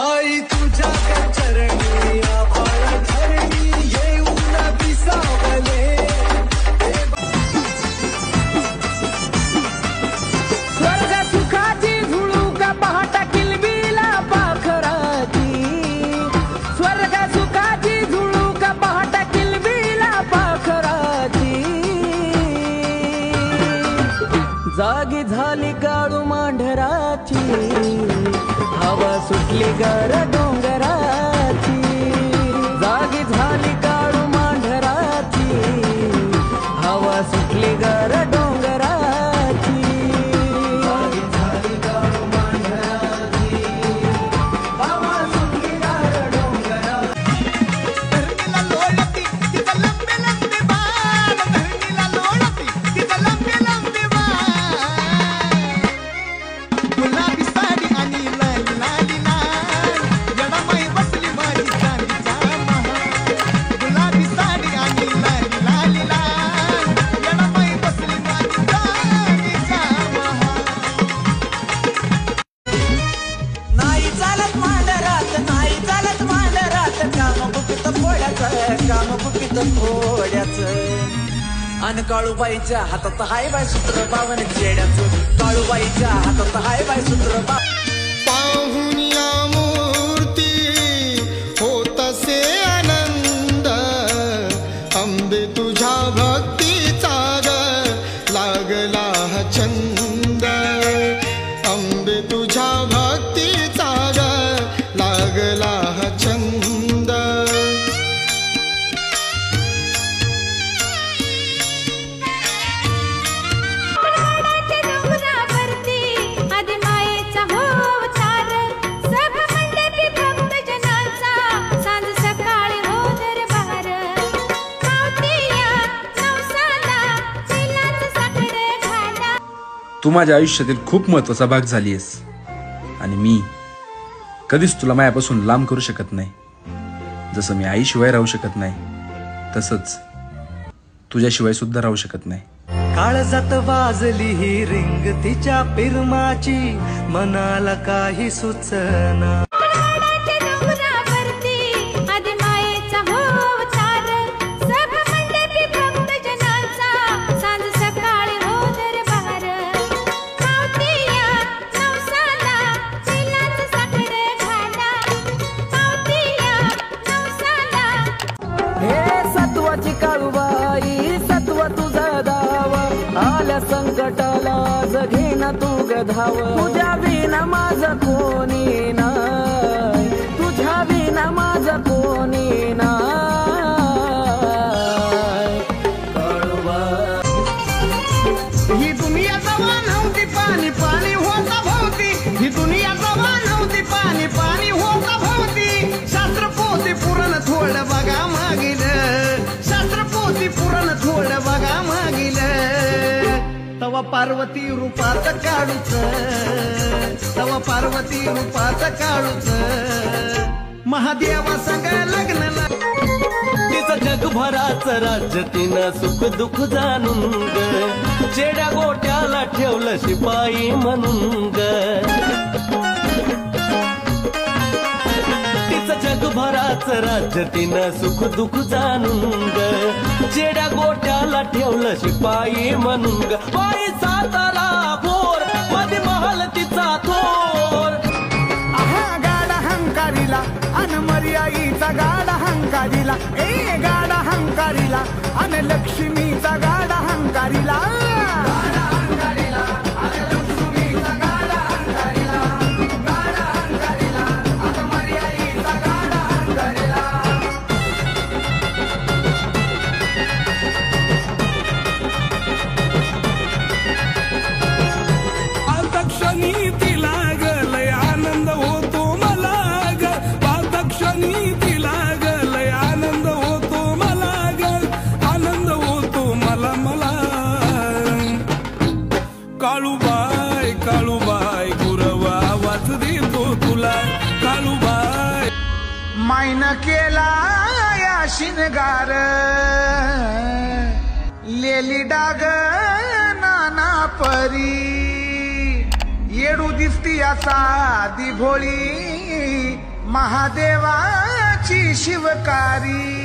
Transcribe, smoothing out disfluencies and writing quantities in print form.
आई तुझ्या चरणी आभाळ धरणी येऊन विसावले स्वर्ग सुखाची झुळूक पहाटा किलबिला पाखराची स्वर्ग सुखाची झुळूक पहाटा किलबिला पाखराची जागी झाली काळू मांढराची हवा सुटली गार डोंगराची जागी झाली काळू मांढराची हवा सुटली गार डोंगराची जागी झाली काळू मांढराची हवा सुटली गार डोंगराची धरणीला लोळती तिथं लंबे लंबे बाळ धरणीला लोळती तिथं लंबे लंबे बाळ गुलाबी साडी आणि लाली लाली लाल जडमाई बसली माझी चांदीच्या महाल गुलाबी साडी आणि लाली लाली लाल जडमाई बसली माझी चांदीच्या महाल नाही चालत मांडरात नाही चालत मांडरात काम बुकीत फोड्याचं अन काळूबाईच्या हातात हाय बाय सूत्र बावन चेड्याचं काळूबाईच्या हातात हाय बाय सूत्र पाहुनिया मूर्ती होतसे आनंद अंबे तुझ्या भक्तीचा ग लागला हा छंद अंबे तुझ्या भक्तीचा ग लागला हा छंद तू माझ्या आयुष्यातील खूप महत्त्वाचा भाग झालीयस आणि मी कधीच तुला मायापासून लांब करू शकत नाही। जसं मी आईशिवाय राहू शकत नाही तसंच तुझ्याशिवाय सुद्धा राहू शकत नाही। काळजात वाजली ही रिंग तिच्या पिरमाची मनाला काही सुचना सत्वाची काळूबाई सत्व तुझा दावा आल्या संकटाला जगेना तू गधाव तुझ्या विना माझा कोणी नाही तुझ्या विना माझा कोणी नाही ही दुनिया जवा नव्हती पाणी पाणी होता भोवती ही दुनिया जवा नव्हती पाणी पाणी होता भोवती शास्त्र पोथी पुरण थोडं बघा मागिल शास्त्र पोथी पुरण थोडं बघा मागिल तवा पार्वती रूपात काढूच तवा पार्वती रूपात काढूच महादेवा संग लग्न तिचं जगभराचं राज्य तिनं सुख दुःख जाणून ग चेड्या गोट्याला ठेवलं शिपाई म्हणून ग तिचं जगभराचं राज्य तिनं सुख दुःख जाणून ग चेड्या गोट्याला ठेवलं शिपाई म्हणून ग बाई सातारा भोर मध्ये महल तिचा थोर गाडा हंकारीला अन मर्याईचा गाडा हंकारीला ए गाडा हंकारीला अन लक्ष्मीचा गाडा हंकारीला काळूबाई काळूबाई गुरवा आवाज देतो तुला काळूबाई मायन केला या शिनगार लेली डाग नाना परी परी येडू दिसती याचा दिभोळी महादेवाची शिवकारी.